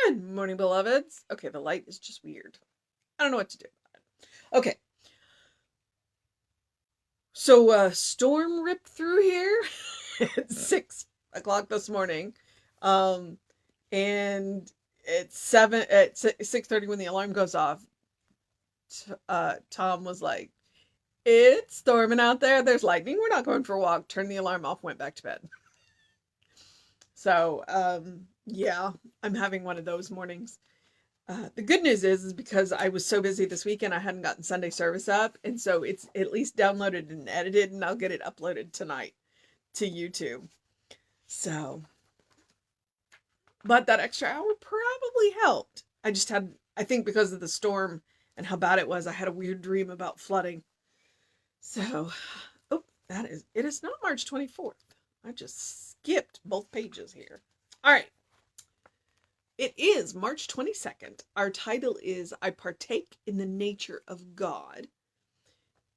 Good morning, beloveds. Okay, the light is just weird. I don't know what to do about it. Okay, so storm ripped through here at 6 o'clock this morning, um, and at 6:30 when the alarm goes off. Tom was like, "It's storming out there. There's lightning. We're not going for a walk." Turned the alarm off. Went back to bed. So yeah, I'm having one of those mornings. The good news is because I was so busy this weekend, I hadn't gotten Sunday service up, and so it's at least downloaded and edited, and I'll get it uploaded tonight to YouTube. So, but that extra hour probably helped. I think because of the storm and how bad it was, I had a weird dream about flooding. So, oh, it is not March 24th. I just skipped both pages here. All right. It is March 22nd. Our title is I Partake in the Nature of God.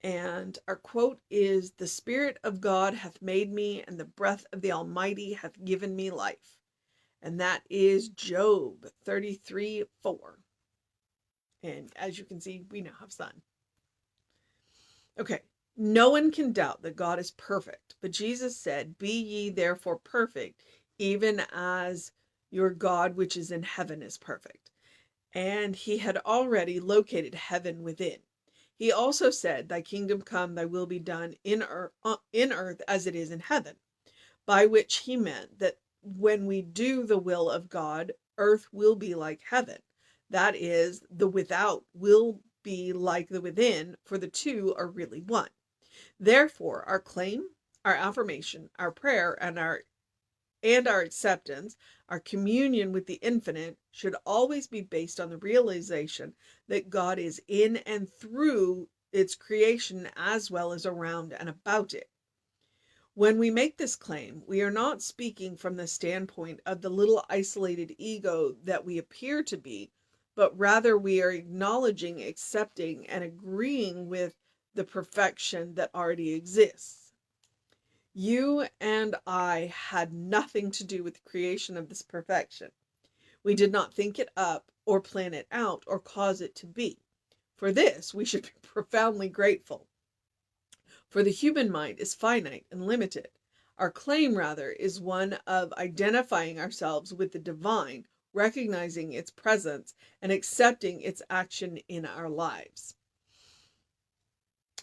And our quote is, "The Spirit of God hath made me, and the breath of the Almighty hath given me life." And that is Job 33:4. And as you can see, we now have sun. Okay. No one can doubt that God is perfect, but Jesus said, "Be ye therefore perfect, even as your God which is in heaven is perfect." And he had already located heaven within. He also said, "Thy kingdom come, thy will be done in earth as it is in heaven," by which he meant that when we do the will of God, earth will be like heaven. That is, the without will be like the within, for the two are really one. Therefore, our claim, our affirmation, our prayer, and our acceptance, our communion with the infinite, should always be based on the realization that God is in and through its creation as well as around and about it. When we make this claim, we are not speaking from the standpoint of the little isolated ego that we appear to be, but rather we are acknowledging, accepting, and agreeing with the perfection that already exists. You and I had nothing to do with the creation of this perfection. We did not think it up or plan it out or cause it to be. For this, we should be profoundly grateful. For the human mind is finite and limited. Our claim, rather, is one of identifying ourselves with the divine, recognizing its presence, and accepting its action in our lives.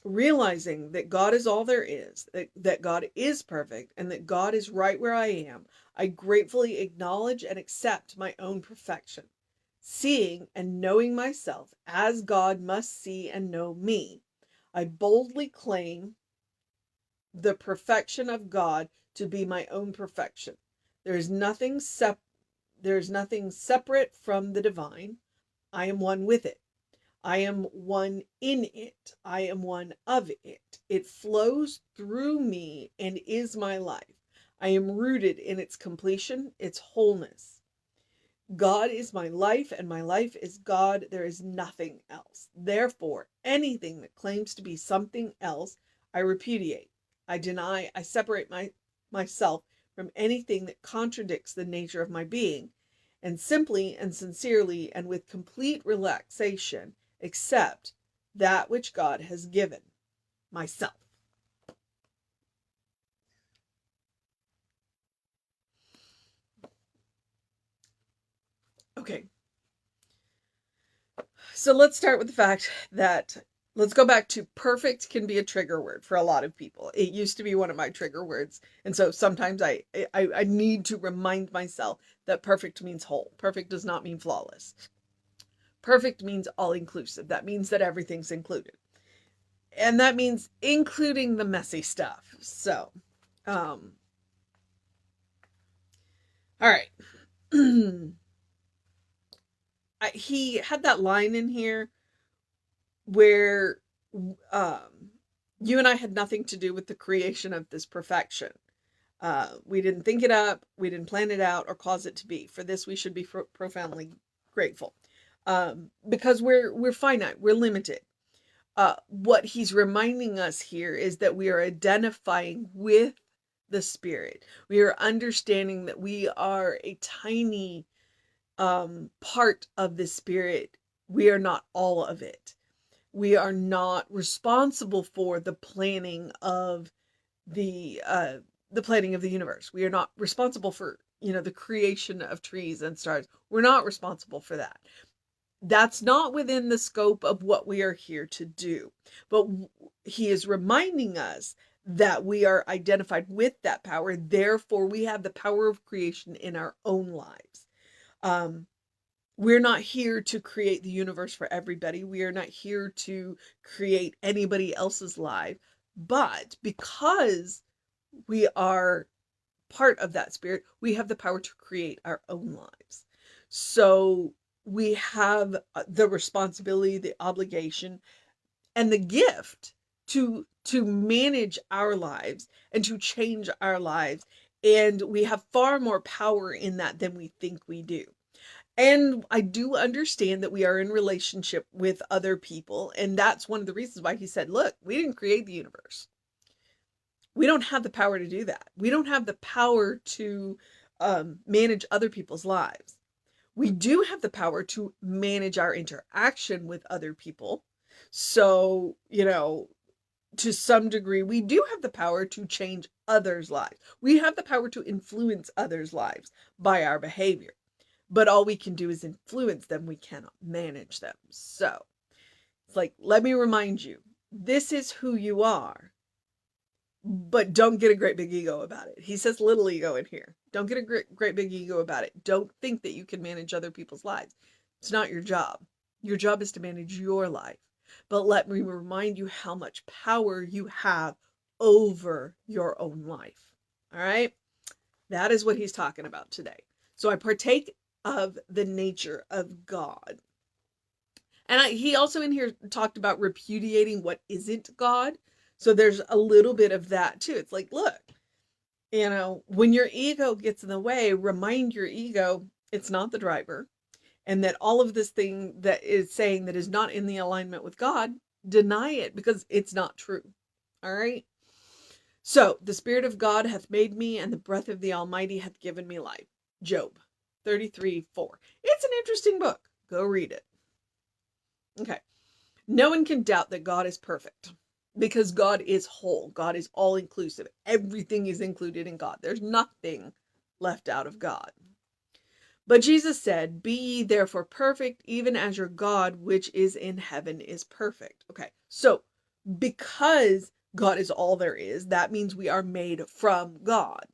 Realizing that God is all there is, that God is perfect, and that God is right where I am, I gratefully acknowledge and accept my own perfection. Seeing and knowing myself as God must see and know me, I boldly claim the perfection of God to be my own perfection. There is nothing separate from the divine. I am one with it. I am one in it. I am one of it. It flows through me and is my life. I am rooted in its completion, its wholeness. God is my life, and my life is God. There is nothing else. Therefore, anything that claims to be something else, I repudiate. I deny. I separate myself from anything that contradicts the nature of my being, and simply and sincerely and with complete relaxation accept that which God has given, myself. Okay, so let's start with the fact that let's go back to perfect can be a trigger word for a lot of people. It used to be one of my trigger words. And so sometimes I need to remind myself that perfect means whole. Perfect does not mean flawless. Perfect means all inclusive. That means that everything's included. And that means including the messy stuff. So, all right. He had that line in here where you and I had nothing to do with the creation of this perfection. We didn't think it up, we didn't plan it out or cause it to be. For this, we should be profoundly grateful, because we're finite, we're limited. What he's reminding us here is that we are identifying with the Spirit. We are understanding that we are a tiny part of the Spirit. We are not all of it. We are not responsible for the planning of the planning of the universe. We are not responsible for, the creation of trees and stars. We're not responsible for that. That's not within the scope of what we are here to do. But he is reminding us that we are identified with that power. Therefore, we have the power of creation in our own lives. We're not here to create the universe for everybody. We are not here to create anybody else's life. But because we are part of that Spirit, we have the power to create our own lives. So we have the responsibility, the obligation, and the gift to manage our lives and to change our lives. And we have far more power in that than we think we do. And I do understand that we are in relationship with other people. And that's one of the reasons why he said, look, we didn't create the universe. We don't have the power to do that. We don't have the power to manage other people's lives. We do have the power to manage our interaction with other people. So, to some degree, we do have the power to change others' lives. We have the power to influence others' lives by our behavior. But all we can do is influence them. We cannot manage them. So it's like, let me remind you, this is who you are. But don't get a great big ego about it. He says little ego in here. Don't get a great big ego about it. Don't think that you can manage other people's lives. It's not your job. Your job is to manage your life. But let me remind you how much power you have over your own life. All right? That is what he's talking about today. So I partake of the nature of God. And he also in here talked about repudiating what isn't God. So there's a little bit of that too. It's like, look, when your ego gets in the way, remind your ego it's not the driver. And that all of this thing that is saying that is not in the alignment with God, deny it because it's not true. All right. So the Spirit of God hath made me, and the breath of the Almighty hath given me life. Job 33:4. It's an interesting book. Go read it. Okay. No one can doubt that God is perfect because God is whole. God is all inclusive. Everything is included in God. There's nothing left out of God. But Jesus said, be ye therefore perfect, even as your God, which is in heaven, is perfect. Okay. So because God is all there is, that means we are made from God.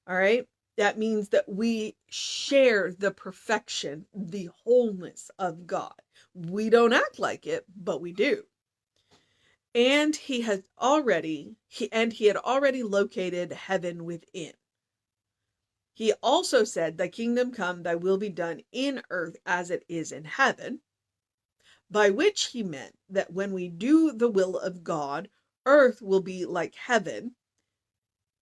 All right. That means that we share the perfection, the wholeness of God. We don't act like it, but we do. And he had already located heaven within. He also said, thy kingdom come, thy will be done in earth as it is in heaven. By which he meant that when we do the will of God, earth will be like heaven.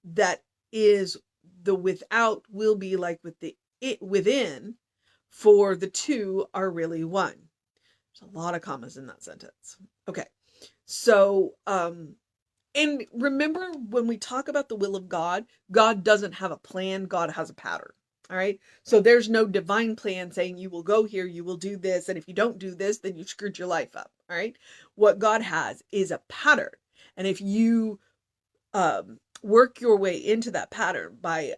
That is, the without will be like with the it within, for the two are really one. There's a lot of commas in that sentence. Okay. So, and remember when we talk about the will of God, God doesn't have a plan, God has a pattern. All right. So there's no divine plan saying you will go here, you will do this, and if you don't do this, then you screwed your life up. All right. What God has is a pattern. And if you work your way into that pattern by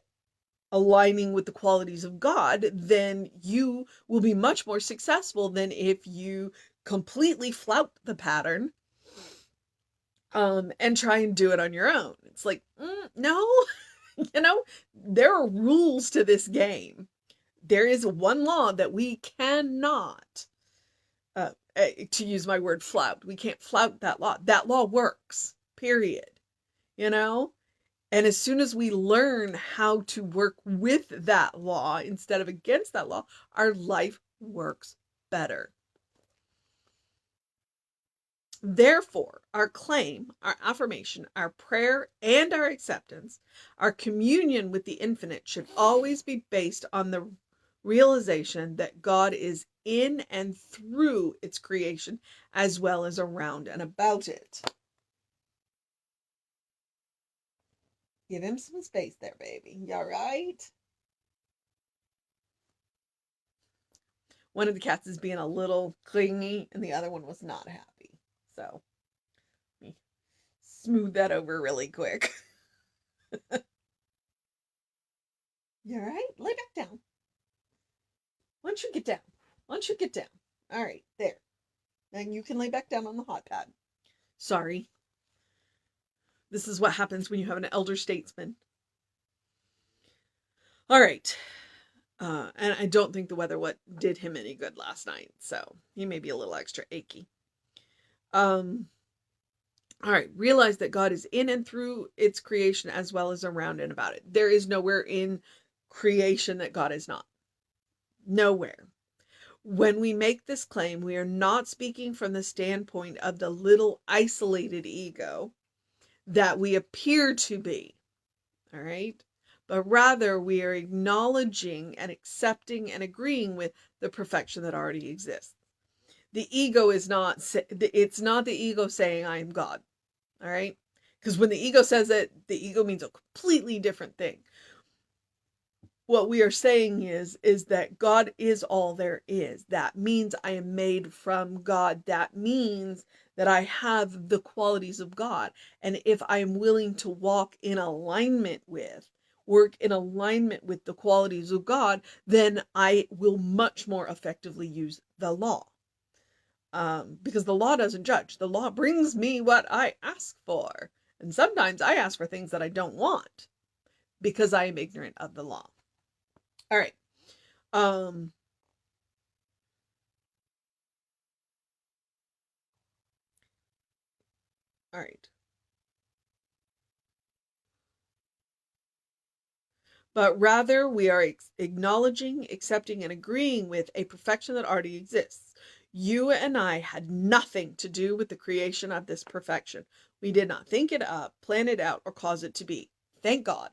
aligning with the qualities of God, then you will be much more successful than if you completely flout the pattern and try and do it on your own. It's like, no, there are rules to this game. There is one law that we cannot, to use my word flout, we can't flout that law. That law works, period. And as soon as we learn how to work with that law instead of against that law, our life works better. Therefore, our claim, our affirmation, our prayer, and our acceptance, our communion with the infinite should always be based on the realization that God is in and through its creation, as well as around and about it. Give him some space there, baby. You all right? one of the cats is being a little clingy and the other one was not happy. So let me smooth that over really quick. You all right? Lay back down. Why don't you get down? Why don't you get down? All right, there. Then you can lay back down on the hot pad. Sorry. This is what happens when you have an elder statesman. All right. And I don't think the weather did him any good last night, so he may be a little extra achy. All right. Realize that God is in and through its creation as well as around and about it. There is nowhere in creation that God is not. Nowhere. When we make this claim, we are not speaking from the standpoint of the little isolated ego that we appear to be. All right. But rather we are acknowledging and accepting and agreeing with the perfection that already exists. The ego is not, it's not the ego saying I am God. All right. Because when the ego says it, the ego means a completely different thing. What we are saying is that God is all there is. That means I am made from God. That means that I have the qualities of God. And if I am willing to work in alignment with the qualities of God, then I will much more effectively use the law. Because the law doesn't judge. The law brings me what I ask for. And sometimes I ask for things that I don't want because I am ignorant of the law. All right. All right. But rather we are acknowledging, accepting, and agreeing with a perfection that already exists. You and I had nothing to do with the creation of this perfection. We did not think it up, plan it out, or cause it to be. Thank God.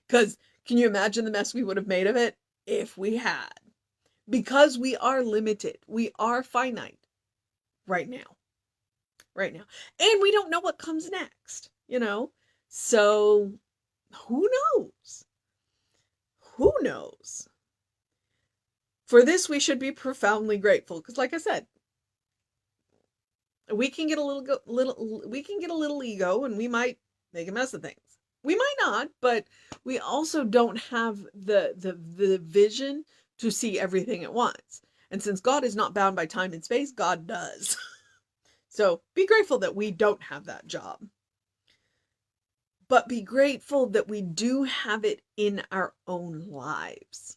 Because can you imagine the mess we would have made of it if we had? Because we are limited. We are finite right now. Right now. And we don't know what comes next, So who knows? Who knows? For this, we should be profoundly grateful. Because like I said, we can get a little ego and we might make a mess of things. We might not, but we also don't have the vision to see everything at once. And since God is not bound by time and space, God does. So be grateful that we don't have that job. But be grateful that we do have it in our own lives.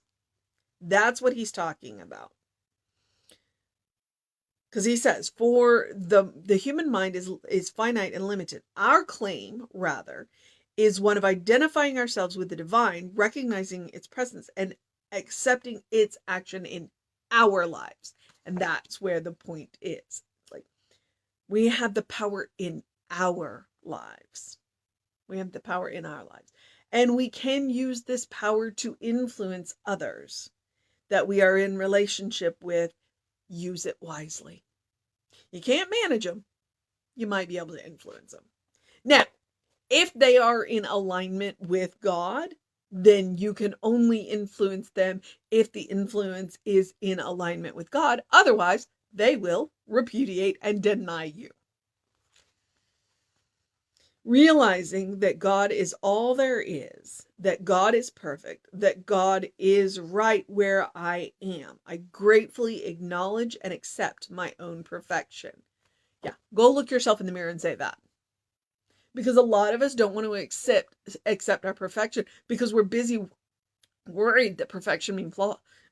That's what he's talking about. Because he says, for the human mind is finite and limited. Our claim, rather, is one of identifying ourselves with the divine, recognizing its presence, and accepting its action in our lives. And that's where the point is. Like, we have the power in our lives. We have the power in our lives. And we can use this power to influence others that we are in relationship with. Use it wisely. You can't manage them. You might be able to influence them. Now, if they are in alignment with God, then you can only influence them if the influence is in alignment with God. Otherwise, they will repudiate and deny you. Realizing that God is all there is, that God is perfect, that God is right where I am. I gratefully acknowledge and accept my own perfection. Yeah, go look yourself in the mirror and say that. Because a lot of us don't want to accept our perfection because we're busy worried that perfection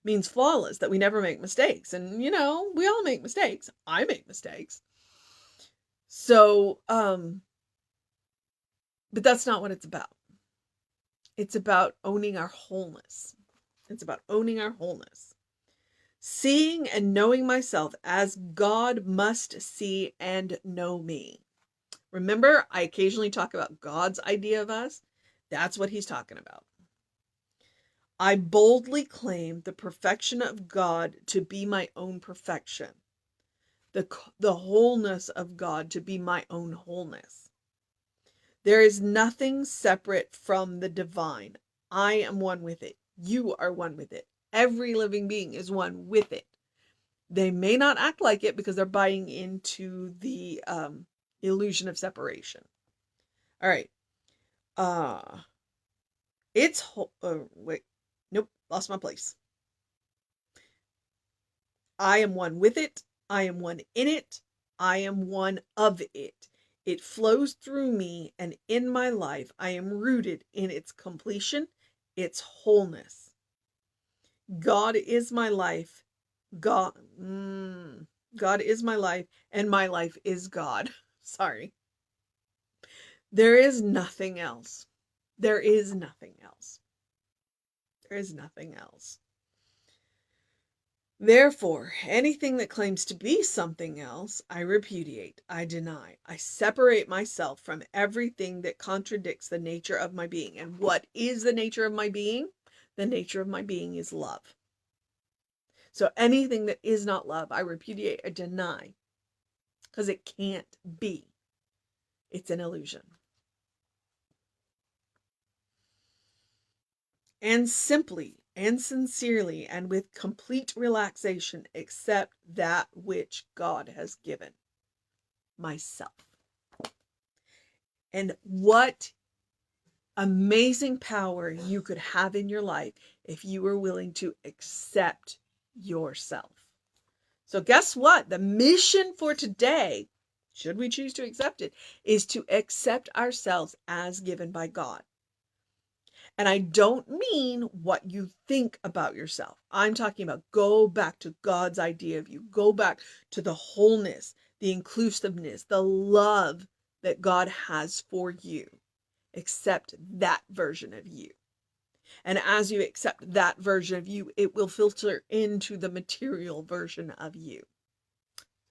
means flawless, that we never make mistakes. And, we all make mistakes. I make mistakes. So, but that's not what it's about. It's about owning our wholeness. It's about owning our wholeness. Seeing and knowing myself as God must see and know me. Remember, I occasionally talk about God's idea of us. That's what he's talking about. I boldly claim the perfection of God to be my own perfection. The wholeness of God to be my own wholeness. There is nothing separate from the divine. I am one with it. You are one with it. Every living being is one with it. They may not act like it because they're buying into the illusion of separation. All right. Wait. Nope. Lost my place. I am one with it. I am one in it. I am one of it. It flows through me, and in my life, I am rooted in its completion, its wholeness. God is my life. God, God is my life, and my life is God. Sorry. There is nothing else. There is nothing else. There is nothing else. Therefore, anything that claims to be something else, I repudiate, I deny. I separate myself from everything that contradicts the nature of my being. And what is the nature of my being? The nature of my being is love. So anything that is not love, I repudiate, I deny, because it can't be. It's an illusion. And simply and sincerely and with complete relaxation accept that which God has given, myself. And what amazing power you could have in your life if you were willing to accept yourself. So guess what? The mission for today, should we choose to accept it, is to accept ourselves as given by God. And I don't mean what you think about yourself. I'm talking about go back to God's idea of you. Go back to the wholeness, the inclusiveness, the love that God has for you. Accept that version of you. And as you accept that version of you, it will filter into the material version of you.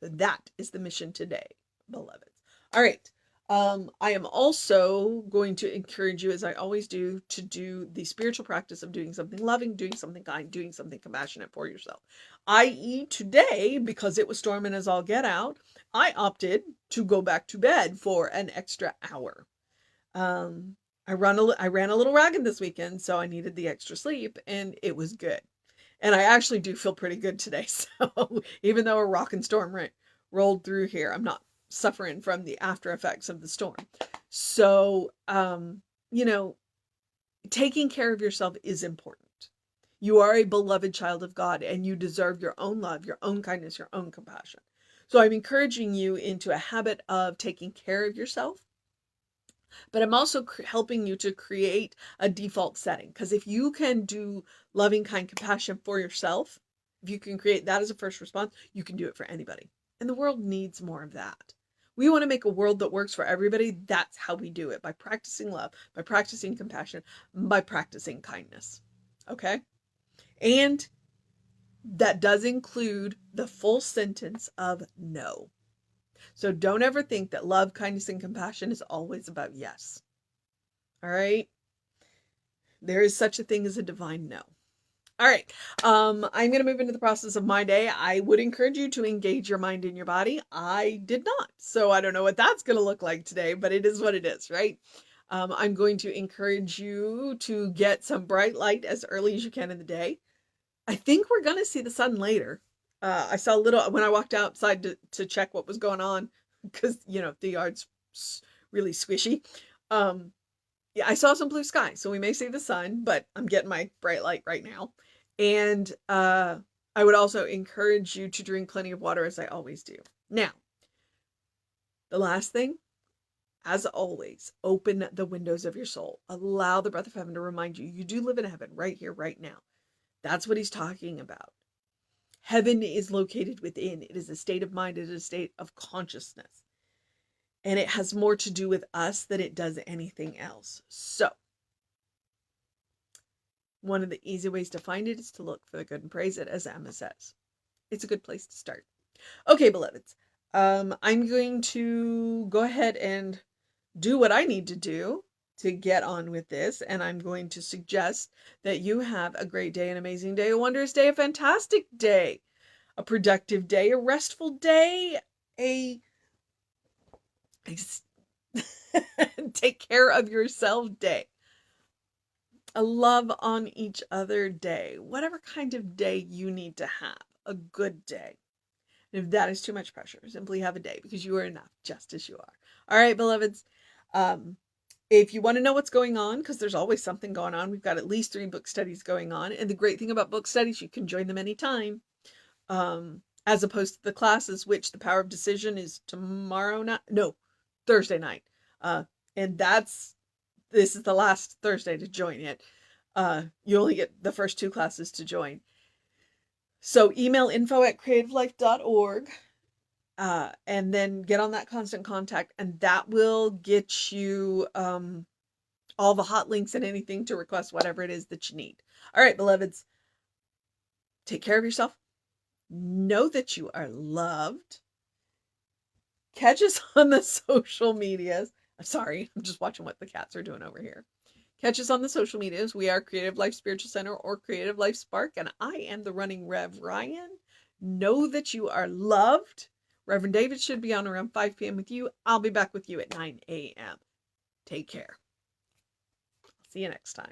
So that is the mission today, beloveds. All right. I am also going to encourage you, as I always do, to do the spiritual practice of doing something loving, doing something kind, doing something compassionate for yourself. I.e., today, because it was storming as all get out, I opted to go back to bed for an extra hour. I ran a little ragged this weekend, so I needed the extra sleep, and it was good. And I actually do feel pretty good today. So even though a rockin' storm rolled through here, I'm not suffering from the after effects of the storm. So, taking care of yourself is important. You are a beloved child of God, and you deserve your own love, your own kindness, your own compassion. So I'm encouraging you into a habit of taking care of yourself. But I'm also helping you to create a default setting. Because if you can do loving, kind compassion for yourself, if you can create that as a first response, you can do it for anybody. And the world needs more of that. We want to make a world that works for everybody. That's how we do it, by practicing love, by practicing compassion, by practicing kindness. Okay? And that does include the full sentence of no. So don't ever think that love, kindness, and compassion is always about yes. All right? There is such a thing as a divine no. All right. I'm going to move into the process of my day. I would encourage you to engage your mind and your body. I did not. So I don't know what that's going to look like today, but it is what it is, right? I'm going to encourage you to get some bright light as early as you can in the day. I think we're going to see the sun later. I saw a little when I walked outside to check what was going on, because, the yard's really squishy. Yeah, I saw some blue sky, so we may see the sun, but I'm getting my bright light right now. And I would also encourage you to drink plenty of water, as I always do. Now, the last thing, as always, open the windows of your soul. Allow the breath of heaven to remind you, you do live in heaven right here, right now. That's what he's talking about. Heaven is located within. It is a state of mind. It is a state of consciousness. And it has more to do with us than it does anything else. So, one of the easy ways to find it is to look for the good and praise it, as Emma says. It's a good place to start. Okay, beloveds. I'm going to go ahead and do what I need to do to get on with this. And I'm going to suggest that you have a great day, an amazing day, a wondrous day, a fantastic day, a productive day, a restful day, a take care of yourself day. a love on each other day, whatever kind of day you need to have, a good day. And if that is too much pressure, simply have a day because you are enough just as you are. All right, beloveds. Um, if you want to know what's going on, because there's always something going on, we've got at least 3 book studies going on. And the great thing about book studies, you can join them anytime. As opposed to the classes, which the power of decision is tomorrow night. No, Thursday night. And this is the last Thursday to join it. You only get the first 2 classes to join. So email info@creativelife.org, and then get on that constant contact, and that will get you all the hot links and anything to request whatever it is that you need. All right, beloveds, take care of yourself. Know that you are loved. Catch us on the social medias. I'm sorry, I'm just watching what the cats are doing over here. Catch us on the social medias. We are Creative Life Spiritual Center or Creative Life Spark, and I am the running Rev Ryan. Know that you are loved. Reverend David should be on around 5 p.m. with you. I'll be back with you at 9 a.m. Take care. See you next time.